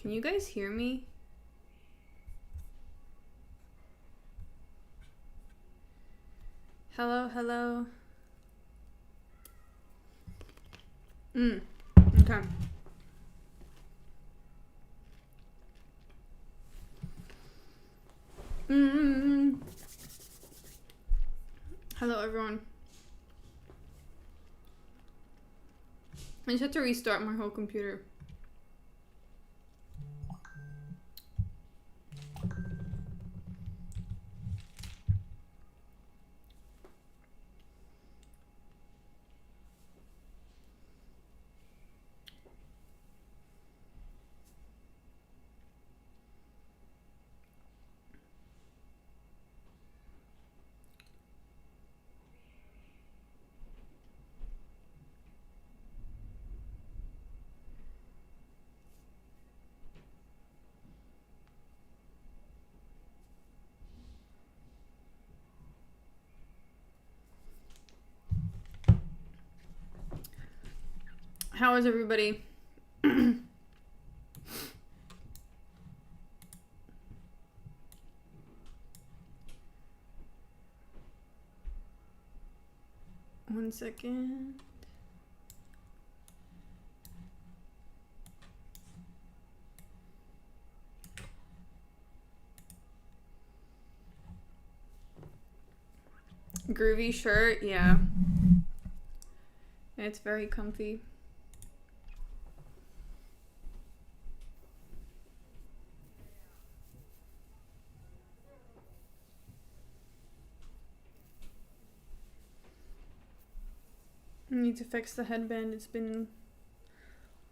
Can you guys hear me? Hello, hello. Okay. Hello, everyone. I just had to restart my whole computer. How is everybody? One second. Groovy shirt, yeah. It's very comfy. I need to fix the headband. It's been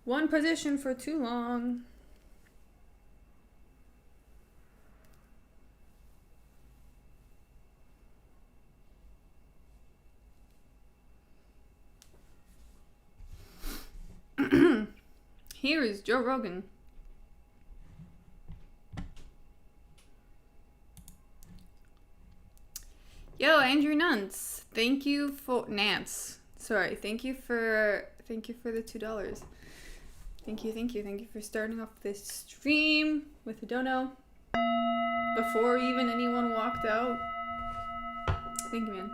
one position for too long. Here is Joe Rogan. Yo, Andrew Nance. Thank you for Nance. Sorry, thank you for the $2. Thank you for starting off this stream with a dono before even anyone walked out. Thank you, man.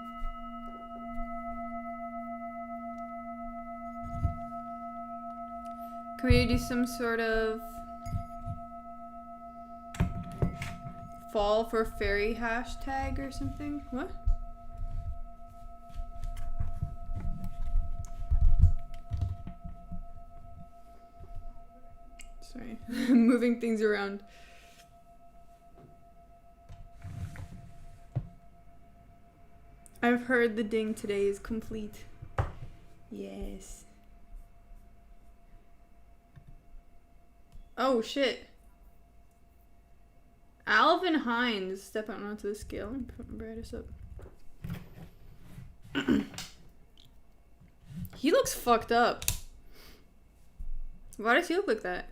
Can we do some sort of fall for fairy hashtag or something? What? Sorry, moving things around. I've heard the ding today is complete. Yes. Oh shit. Alvin Hines stepping onto the scale and put my brightest up. He looks fucked up. Why does he look like that?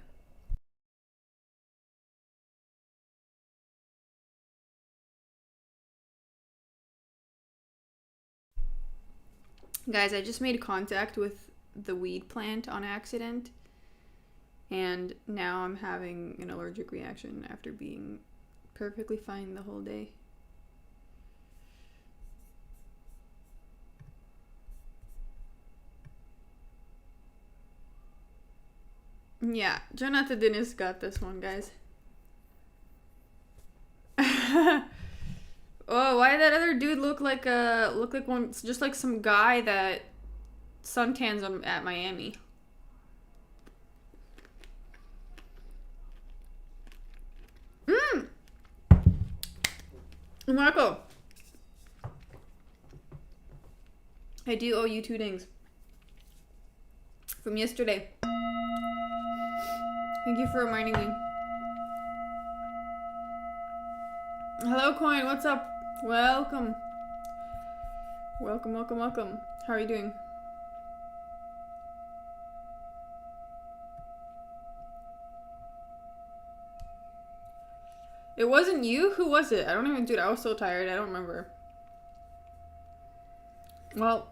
Guys, I just made contact with the weed plant on accident. And now I'm having an allergic reaction after being perfectly fine the whole day. Yeah, Jonathan Dennis got this one, guys. Oh, why did that other dude look like one, just like some guy that suntans at Miami? Marco, I do owe you 2 dings from yesterday. Thank you for reminding me. Hello, Coin. What's up? Welcome. Welcome. How are you doing? It wasn't you? Who was it? I don't even, dude, I was so tired. I don't remember. Well,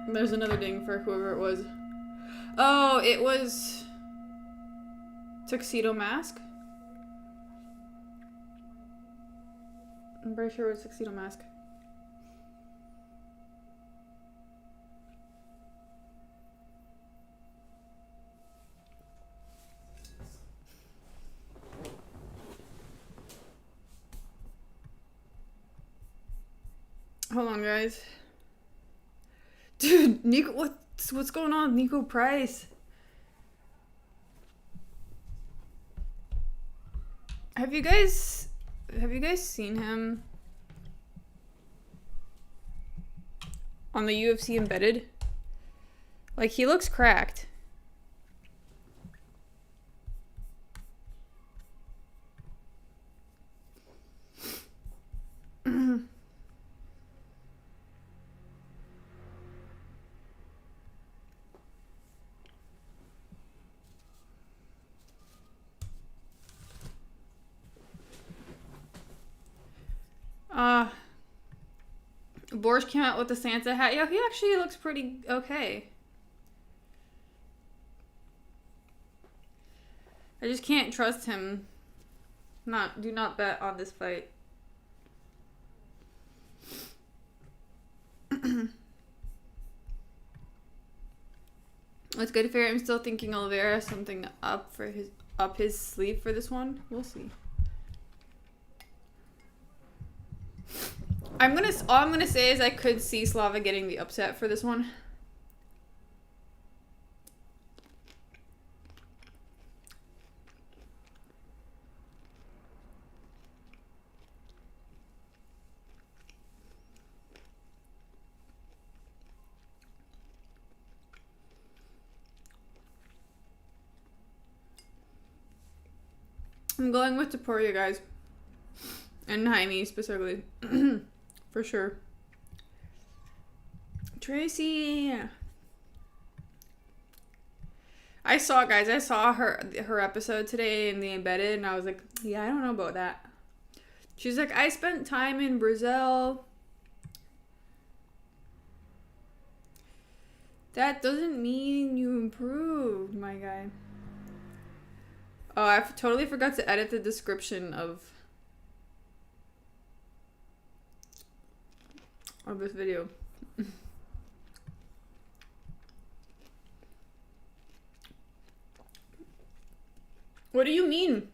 there's another ding for whoever it was. Oh, it was... Tuxedo Mask. I'm pretty sure it was Tuxedo Mask. Hold on, guys. Dude, Nico, what's going on with Nico Price? Have you guys seen him on the UFC Embedded? Like, he looks cracked. Boris came out with the Santa hat. Yeah, he actually looks pretty okay. I just can't trust him. Do not bet on this fight. It's good for I'm still thinking Oliveira has something up his sleeve for this one. We'll see. All I'm gonna say is I could see Slava getting the upset for this one. I'm going with Topuria, guys. And Jaime, specifically. For sure. Tracy! I saw her episode today in the Embedded, and I was like, yeah, I don't know about that. She's like, I spent time in Brazil. That doesn't mean you improved, my guy. Oh, I totally forgot to edit the description of this video. What do you mean?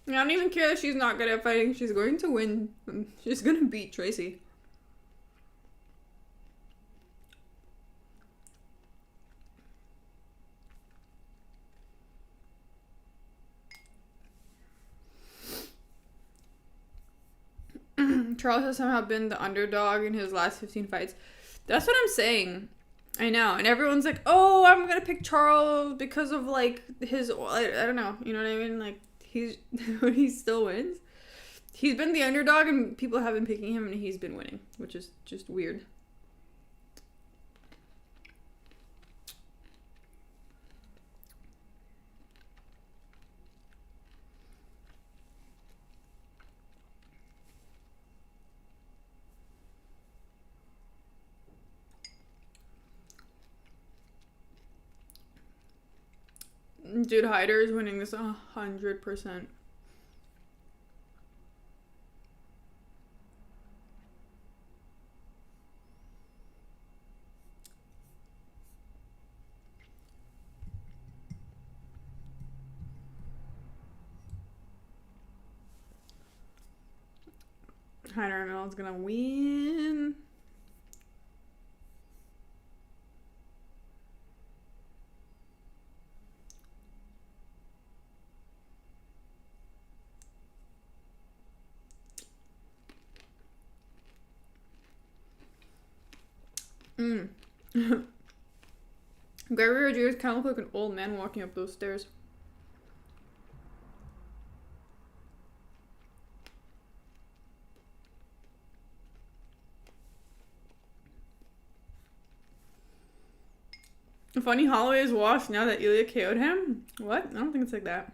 I don't even care that she's not good at fighting. She's going to win. She's gonna beat Tracy. Charles has somehow been the underdog in his last 15 fights. That's what I'm saying. I know. And everyone's like, oh, I'm going to pick Charles because of, like, his... I don't know. You know what I mean? Like, he still wins. He's been the underdog and people have been picking him and he's been winning, which is just weird. Dude, Hyder is winning this 100%. Hyder Mills gonna win. Gregory Rodriguez kind of looked like an old man walking up those stairs. Funny Holloway is washed now that Ilya KO'd him? What? I don't think it's like that.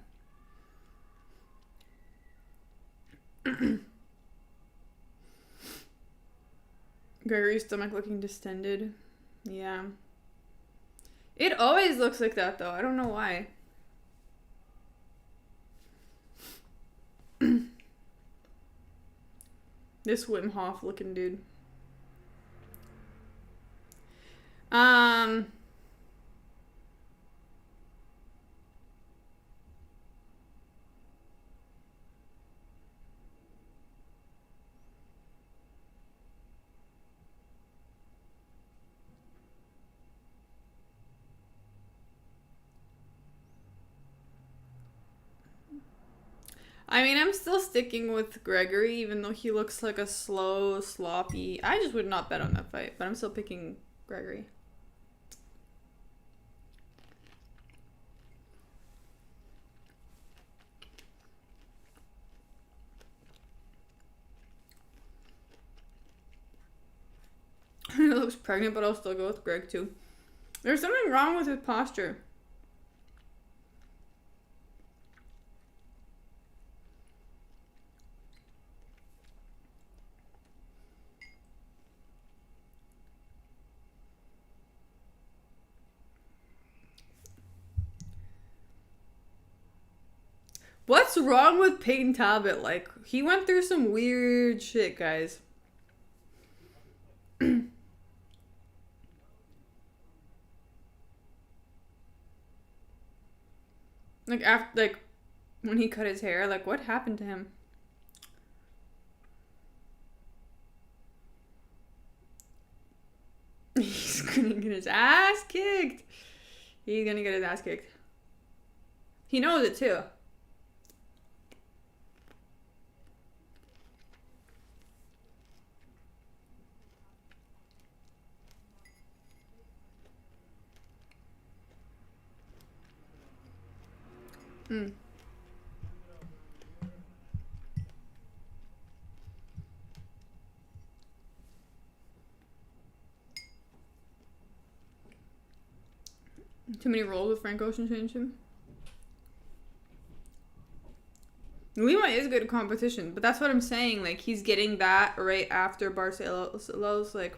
Gregory's stomach looking distended. Yeah. It always looks like that though. I don't know why. This Wim Hof looking dude. I mean, I'm still sticking with Gregory, even though he looks like a slow, sloppy... I just would not bet on that fight, but I'm still picking Gregory. He looks pregnant, but I'll still go with Greg, too. There's something wrong with his posture. What's wrong with Peyton Talbot? Like, he went through some weird shit, guys. Like, after, like, when he cut his hair, like, what happened to him? He's gonna get his ass kicked. He's gonna get his ass kicked. He knows it, too. Too many roles with Frank Ocean changed him. Lima is good at competition, but that's what I'm saying. Like, he's getting that right after Barcelos, like...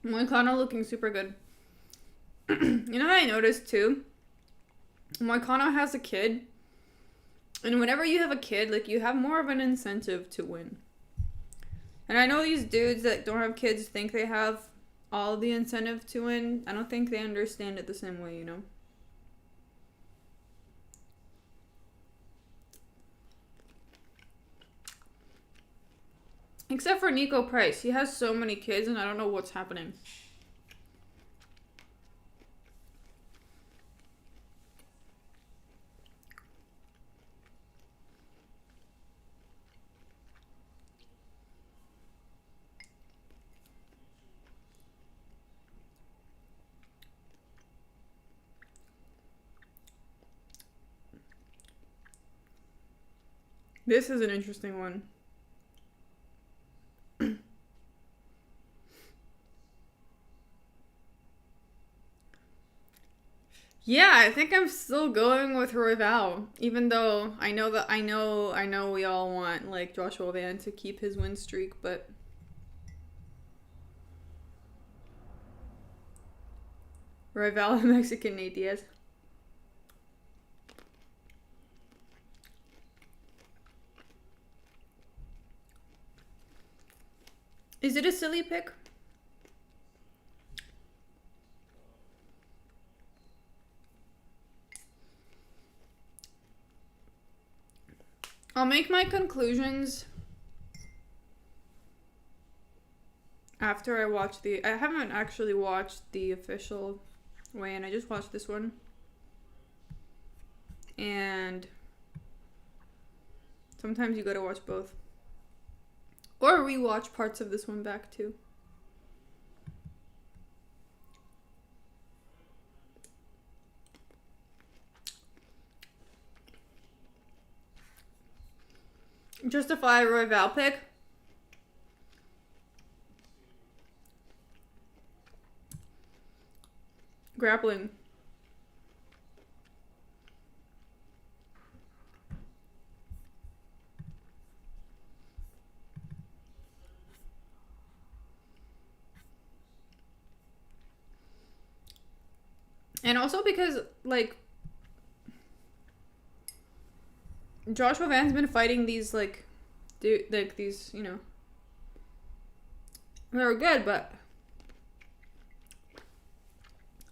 Moicano looking super good. You know what I noticed too? Moicano has a kid. And whenever you have a kid, like, you have more of an incentive to win. And I know these dudes that don't have kids think they have all the incentive to win. I don't think they understand it the same way, you know? Except for Nico Price. He has so many kids and I don't know what's happening. This is an interesting one. Yeah, I think I'm still going with Royval, even though I know we all want, like, Joshua Van to keep his win streak, but Royval, Mexican Nate Diaz. Is it a silly pick? I'll make my conclusions after I watch the... I haven't actually watched the official weigh-in. I just watched this one. And sometimes you gotta watch both. Or rewatch parts of this one back too. Justify a Royval pick. Grappling. And also because, like, Joshua Van's been fighting these, like, these, you know, they're good, but...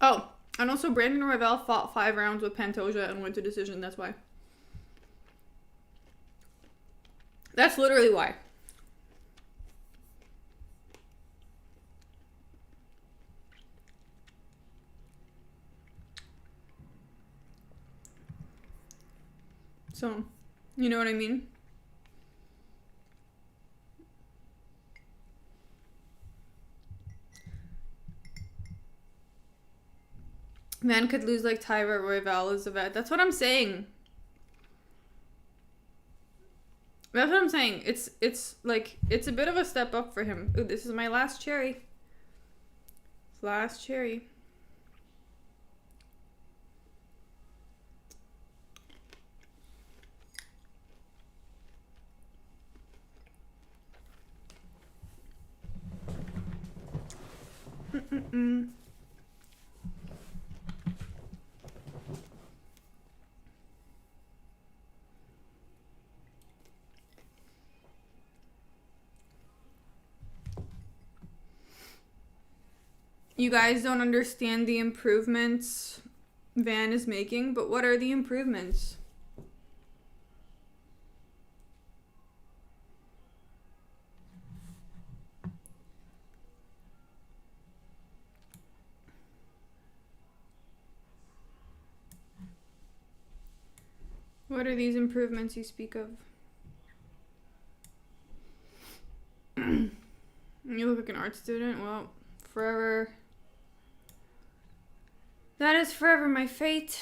Oh, and also Brandon Royval fought 5 rounds with Pantoja and went to decision, that's why. That's literally why. So, you know what I mean? Man could lose like Tyra Royval is a vet. That's what I'm saying. That's what I'm saying. It's like, it's a bit of a step up for him. Ooh, this is my last cherry. Last cherry. You guys don't understand the improvements Van is making, but what are the improvements? What are these improvements you speak of? You look like an art student? Well, forever. That is forever my fate.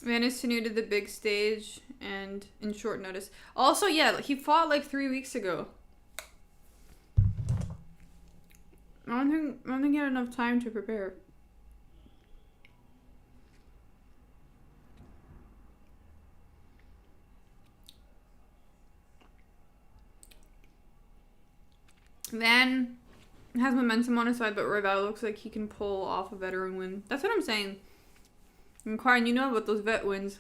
Van is new to the big stage and in short notice. Also, yeah, he fought like 3 weeks ago. I don't think he had enough time to prepare. Van has momentum on his side, but Royval looks like he can pull off a veteran win. That's what I'm saying. And Karin, you know about those vet wins.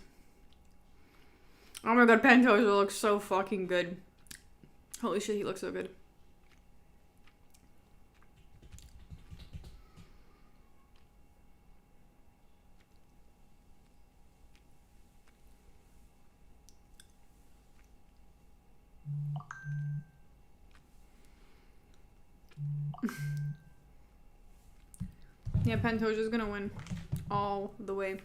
Oh my god, Pantoja looks so fucking good. Holy shit, he looks so good. Yeah, Pantoja's gonna win all the way.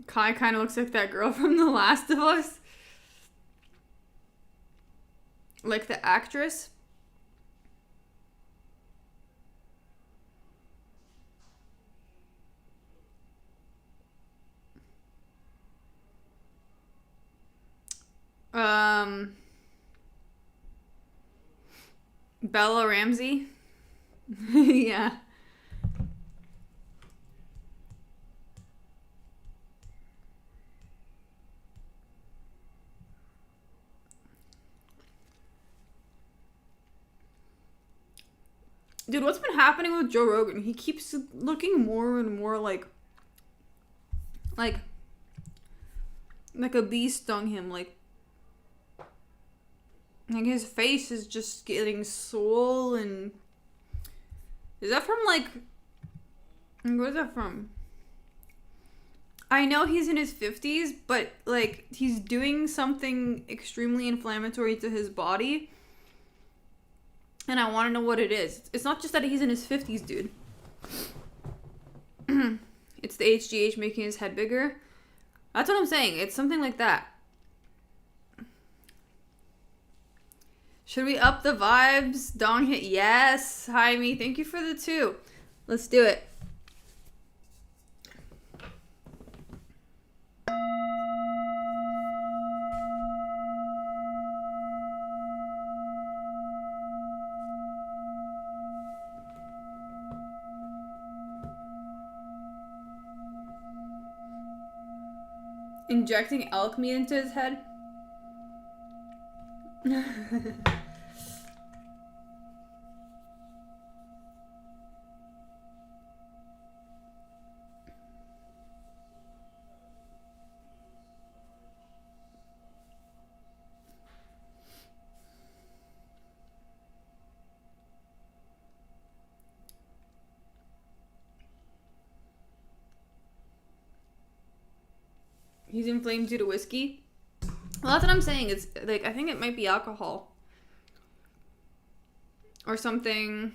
Kai kind of looks like that girl from The Last of Us. Like the actress. Bella Ramsey? Yeah. Dude, what's been happening with Joe Rogan? He keeps looking more and more like a bee stung him. Like his face is just getting swollen. Is that from like, where is that from? I know he's in his 50s, but like he's doing something extremely inflammatory to his body. And I want to know what it is. It's not just that he's in his 50s, dude. It's the HGH making his head bigger. That's what I'm saying. It's something like that. Should we up the vibes? Dong hit. Yes. Hi, me. Thank you for the 2. Let's do it. Injecting elk meat into his head? He's inflamed due to whiskey? Well, that's what I'm saying. It's like, I think it might be alcohol. Or something.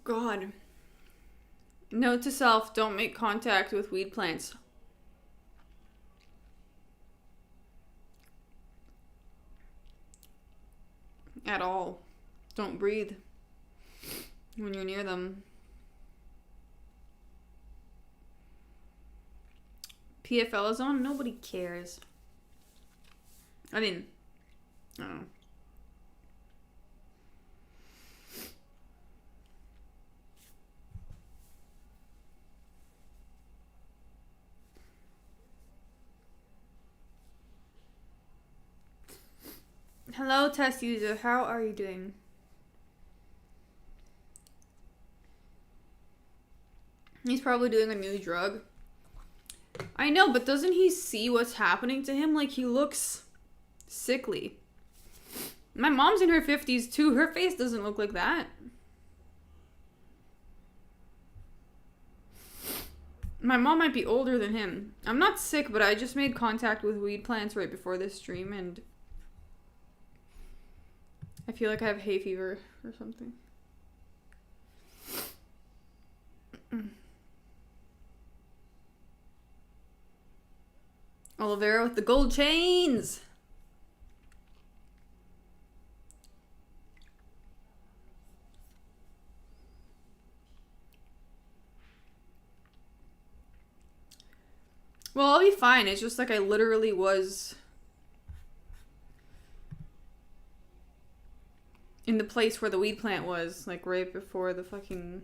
God. Note to self, don't make contact with weed plants. At all. Don't breathe when you're near them. PFL is on? Nobody cares. I mean, I don't know. Hello, test user. How are you doing? He's probably doing a new drug. I know, but doesn't he see what's happening to him? Like, he looks sickly. My mom's in her 50s, too. Her face doesn't look like that. My mom might be older than him. I'm not sick, but I just made contact with weed plants right before this stream, and I feel like I have hay fever or something. Oliveira with the gold chains. Well, I'll be fine. It's just like I literally was in the place where the weed plant was, like right before the fucking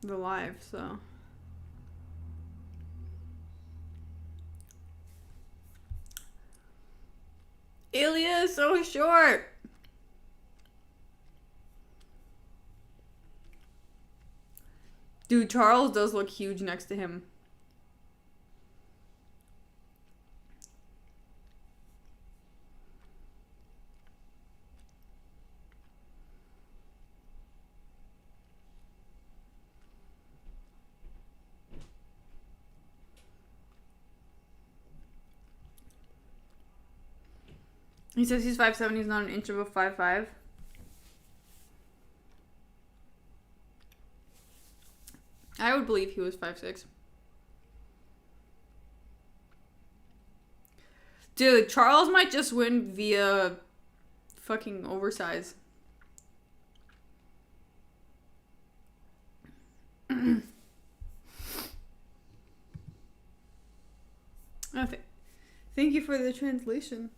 the live, so. Ilya is so short. Dude, Charles does look huge next to him. He says he's 5'7", he's not an inch above 5'5". I would believe he was 5'6". Dude, Charles might just win via fucking oversize. Oh, thank you for the translation.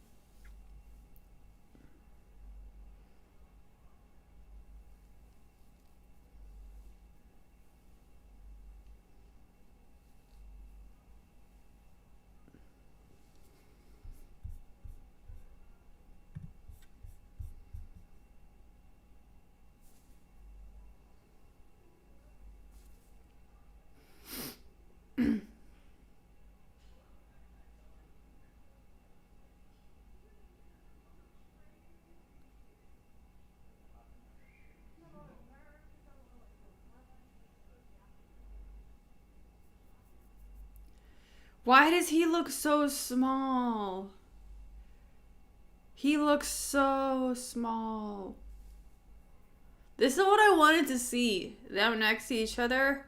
Why does he look so small? He looks so small. This is what I wanted to see. Them next to each other.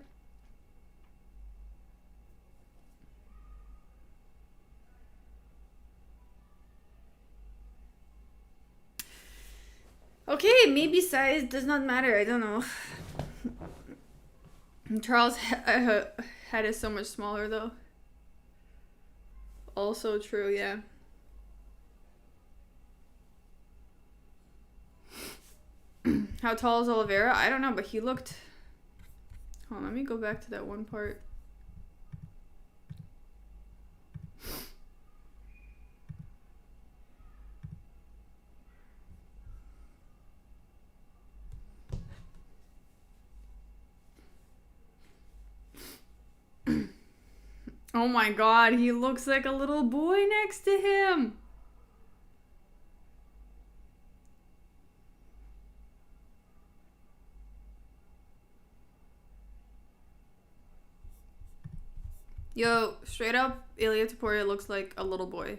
Okay, maybe size does not matter. I don't know. Charles' head is so much smaller though. Also true, yeah. How tall is Oliveira? I don't know, but he looked... Hold on, let me go back to that one part. Oh my god, he looks like a little boy next to him. Yo, straight up, Ilia Topuria looks like a little boy.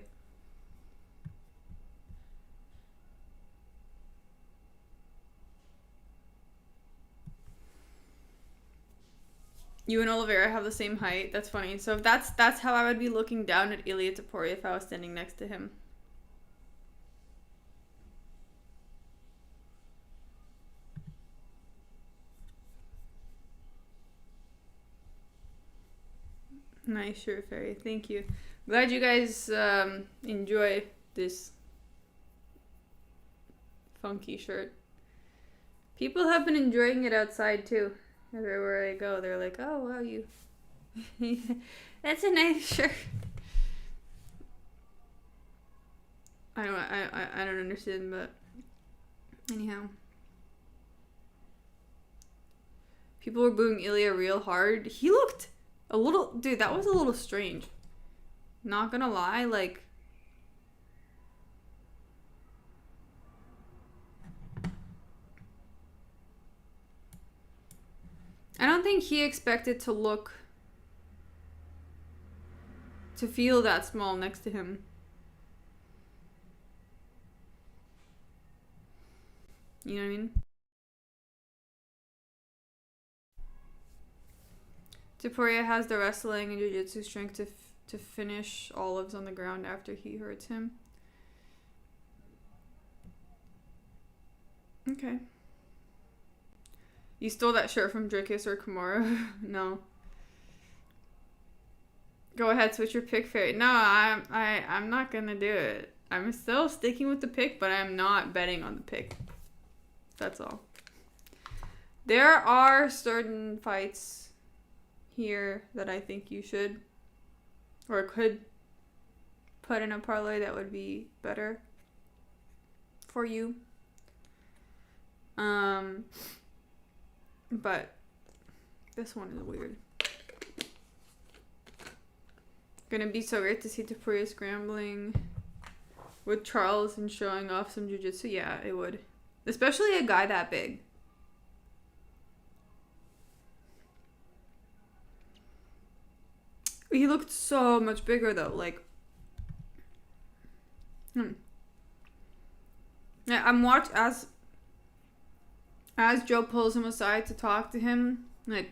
You and Oliveira have the same height. That's funny. So if that's how I would be looking down at Ilia Topuria if I was standing next to him. Nice shirt, Fairy. Thank you. Glad you guys enjoy this funky shirt. People have been enjoying it outside too. Everywhere I go, they're like, "Oh wow, you, that's a nice shirt." I don't understand, but anyhow, people were booing Ilia real hard. He looked a little, dude. That was a little strange. Not gonna lie, like. I don't think he expected to feel that small next to him. You know what I mean? Topuria has the wrestling and jiu-jitsu strength to finish Olives on the ground after he hurts him. Okay. You stole that shirt from Drickus or Kimura? No. Go ahead, switch your pick, Fairy. No, I'm not gonna do it. I'm still sticking with the pick, but I'm not betting on the pick. That's all. There are certain fights here that I think you should or could put in a parlay that would be better for you. But this one is weird. Gonna be so great to see Topuria scrambling with Charles and showing off some jiu-jitsu. Yeah, it would. Especially a guy that big. He looked so much bigger though. Like, yeah, I'm watching as Joe pulls him aside to talk to him. Like,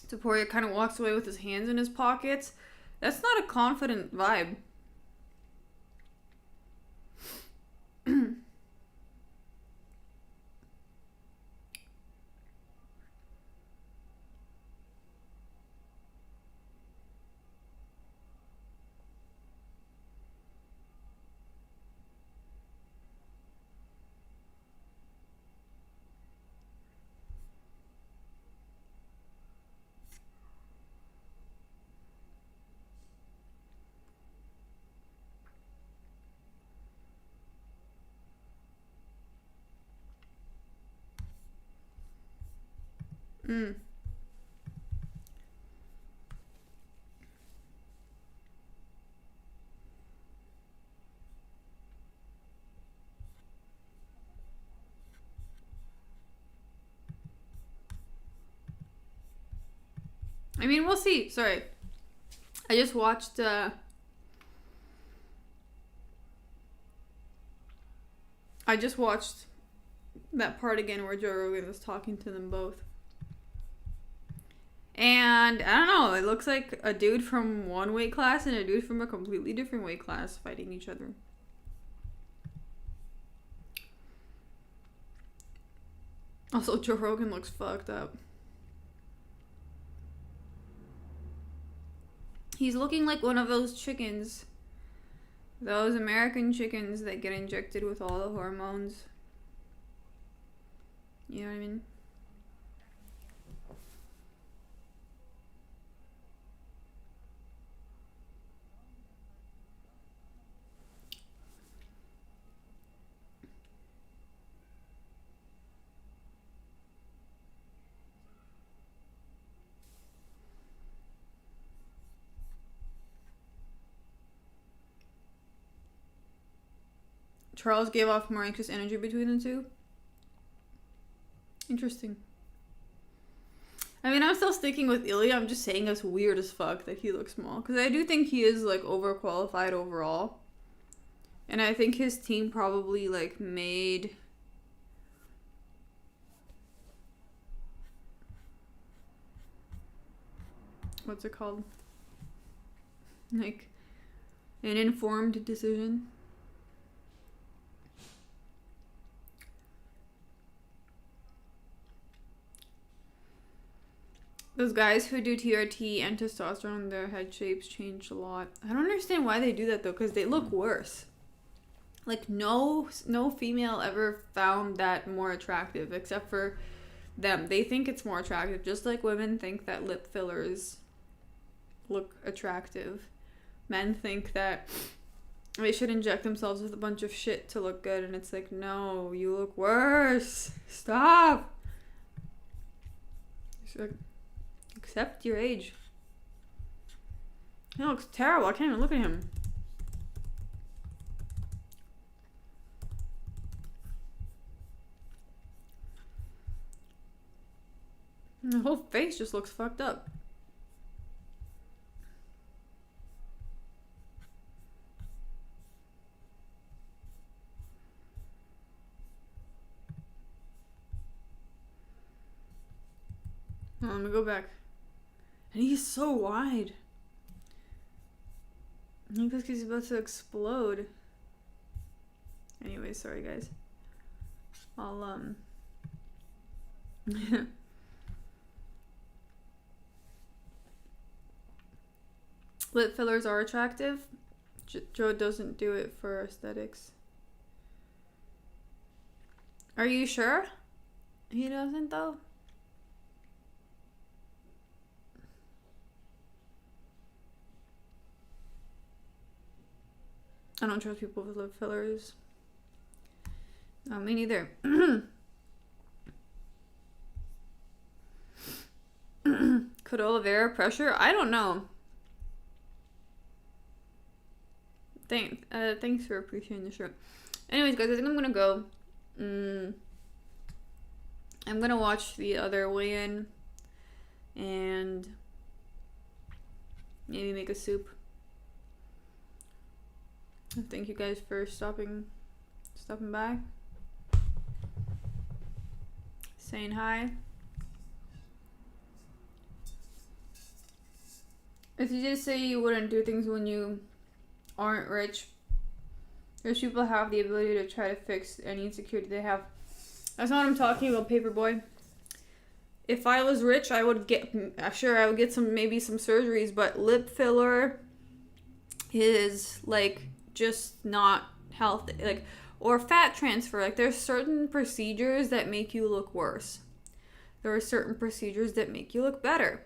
Topuria kind of walks away with his hands in his pockets. That's not a confident vibe. Mm. I mean, we'll see. Sorry. I just watched that part again where Joe Rogan was talking to them both. And I don't know, it looks like a dude from one weight class and a dude from a completely different weight class fighting each other. Also, Joe Rogan looks fucked up. He's looking like one of those chickens. Those American chickens that get injected with all the hormones. You know what I mean? Charles gave off more anxious energy between the two. Interesting. I mean, I'm still sticking with Ilya. I'm just saying it's weird as fuck that he looks small. Because I do think he is, like, overqualified overall. And I think his team probably, like, made... What's it called? Like, an informed decision. Those guys who do TRT and testosterone, their head shapes change a lot. I don't understand why they do that though, because they look worse. Like no female ever found that more attractive except for them. They think it's more attractive, just like women think that lip fillers look attractive. Men think that they should inject themselves with a bunch of shit to look good, and it's like, no, you look worse. Stop. Accept your age. He looks terrible. I can't even look at him. The whole face just looks fucked up. Oh, let me go back. And he's so wide. I think this he's about to explode. Anyway, sorry guys. I'll lip fillers are attractive. Joe doesn't do it for aesthetics. Are you sure? He doesn't though? I don't trust people with lip fillers. No, me neither. Could Oliveira pressure? I don't know. Thanks for appreciating the shirt. Anyways, guys, I think I'm gonna go. I'm gonna watch the other weigh-in and maybe make a soup. Thank you guys for stopping by, saying hi. If you just say you wouldn't do things when you aren't rich, rich people have the ability to try to fix any insecurity they have. That's not what I'm talking about, Paperboy. If I was rich, I would get maybe some surgeries, but lip filler is like just not healthy, like, or fat transfer. Like, there's certain procedures that make you look worse. There are certain procedures that make you look better.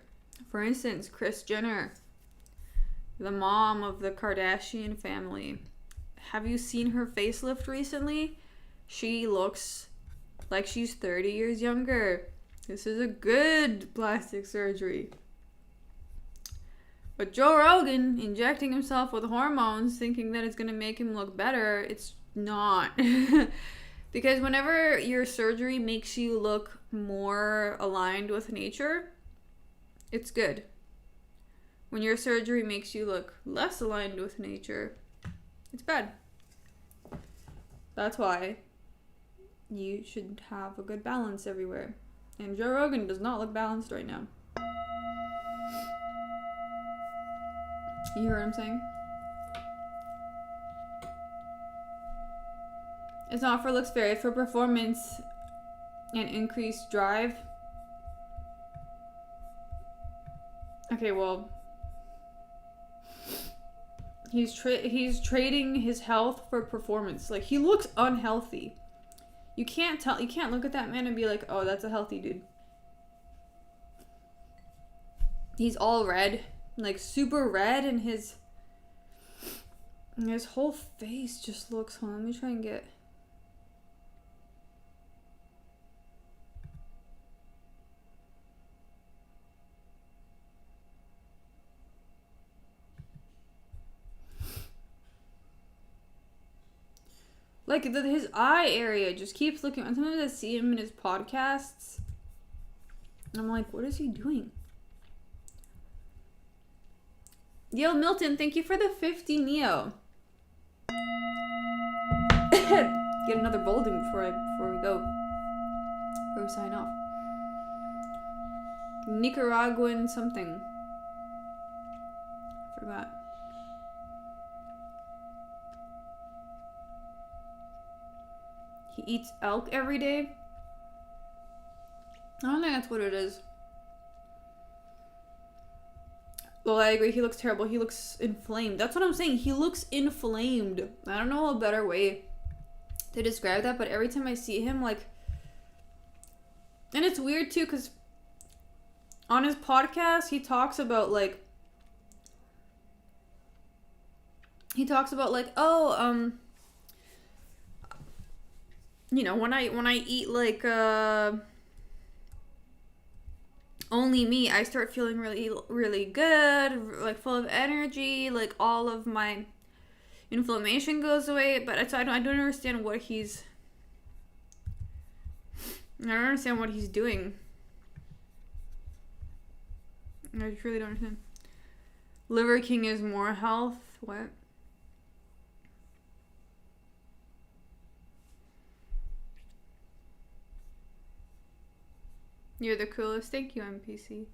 For instance, Kris Jenner, the mom of the Kardashian family. Have you seen her facelift recently? She looks like she's 30 years younger. This is a good plastic surgery. But Joe Rogan injecting himself with hormones thinking that it's going to make him look better, it's not. Because whenever your surgery makes you look more aligned with nature, it's good. When your surgery makes you look less aligned with nature, it's bad. That's why you should have a good balance everywhere. And Joe Rogan does not look balanced right now. You heard what I'm saying? It's not for looks fair, it's for performance and increased drive. Okay, well, he's trading his health for performance. Like, he looks unhealthy. You can't look at that man and be like, oh, that's a healthy dude. He's all red, like super red, and his whole face just looks, hold on, let me try and get. Like, his eye area just keeps looking. Sometimes I see him in his podcasts, and I'm like, what is he doing? Yo, Milton, thank you for the 50 Neo. Get another Bolden before we go. Before we sign off. Nicaraguan something. Forgot. He eats elk every day. I don't think that's what it is. Well, I agree. He looks terrible. He looks inflamed. That's what I'm saying. He looks inflamed. I don't know a better way to describe that, but every time I see him, like... And it's weird, too, because on his podcast, he talks about, like... oh, you know, when I eat, like, only meat, I start feeling really, really good, like, full of energy, like, all of my inflammation goes away, but I don't understand what he's... I don't understand what he's doing. I just really don't understand. Liver King is more health? What? You're the coolest. Thank you, MPC.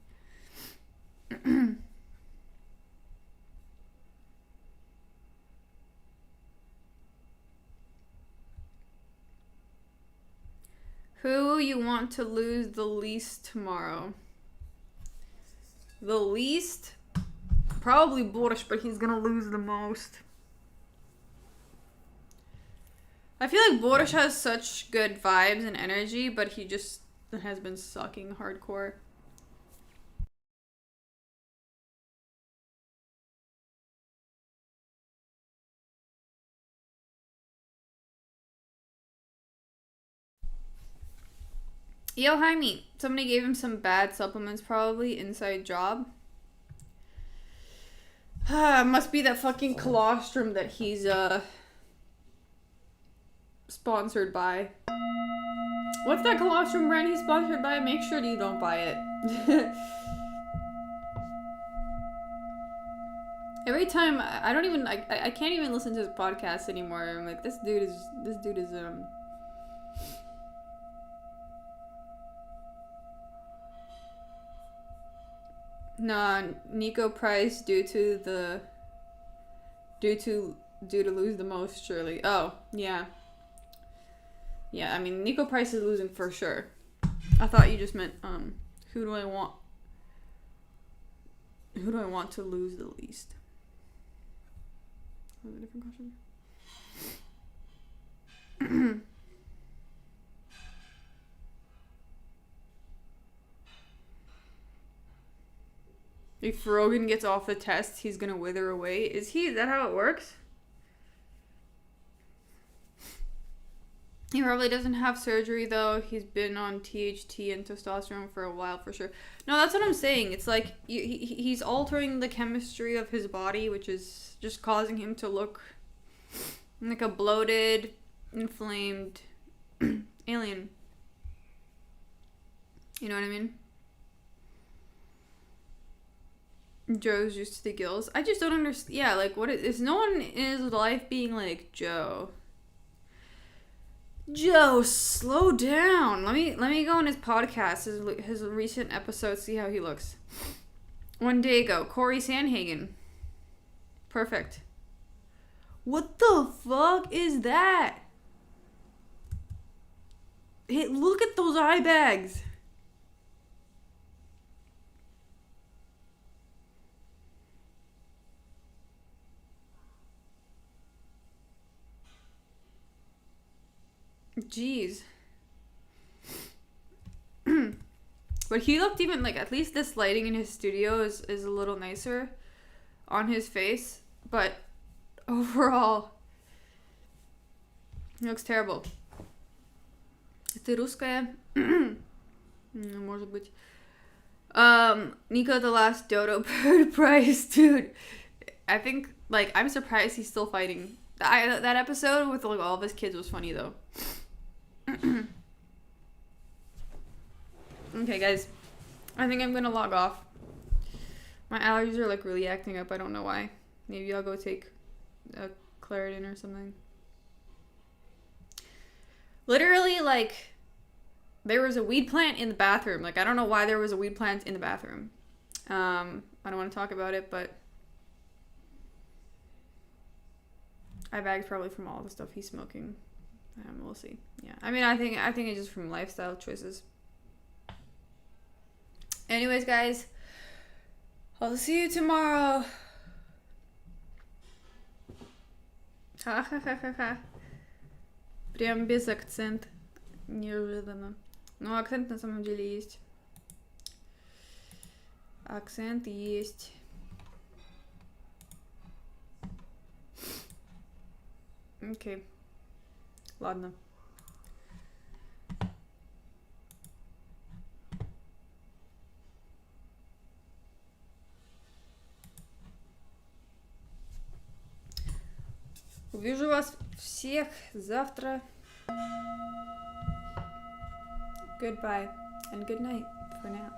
Who you want to lose the least tomorrow? The least? Probably Boris, but he's gonna lose the most. I feel like Boris has such good vibes and energy, but he just has been sucking hardcore. Yo, Jaime. Somebody gave him some bad supplements, probably. Inside job. Must be that fucking colostrum that he's, sponsored by. What's that colostrum brand he's sponsored by? Make sure you don't buy it. Every time, I can't even listen to his podcast anymore. I'm like, this dude is, Nah, Nico Price due to lose the most, surely. Oh, yeah. Yeah, I mean, Nico Price is losing for sure. I thought you just meant, who do I want to lose the least? Was that a different question? If Rogan gets off the test, he's gonna wither away. Is that how it works? He probably doesn't have surgery though. He's been on THT and testosterone for a while for sure. No, that's what I'm saying. It's like he's altering the chemistry of his body, which is just causing him to look like a bloated, inflamed alien. You know what I mean? Joe's used to the gills. I just don't understand. Yeah, like, what is no one in his life being like, Joe, slow down. Let me go on his podcast, his recent episode, see how he looks. One day ago, Corey Sandhagen. Perfect. What the fuck is that? Hey, look at those eye bags. Jeez. But he looked even, like, at least this lighting in his studio is a little nicer on his face. But overall, he looks terrible. Ты русская? Может быть. Nico the Last Dodo Bird Price, dude. I think, like, I'm surprised he's still fighting. That episode with, like, all of his kids was funny, though. Okay, guys. I think I'm gonna log off. My allergies are, like, really acting up. I don't know why. Maybe I'll go take a Claritin or something. Literally, like, there was a weed plant in the bathroom. Like, I don't know why there was a weed plant in the bathroom. I don't want to talk about it, but I bagged probably from all the stuff he's smoking. We'll see. Yeah, I mean, I think it's just from lifestyle choices. Anyways, guys, I'll see you tomorrow. Ха-ха-ха-ха-ха. Прям без акцента. Неожиданно. Но акцент на самом деле есть. Акцент есть. Окей. Ладно. Увижу вас всех завтра. Goodbye and good night for now.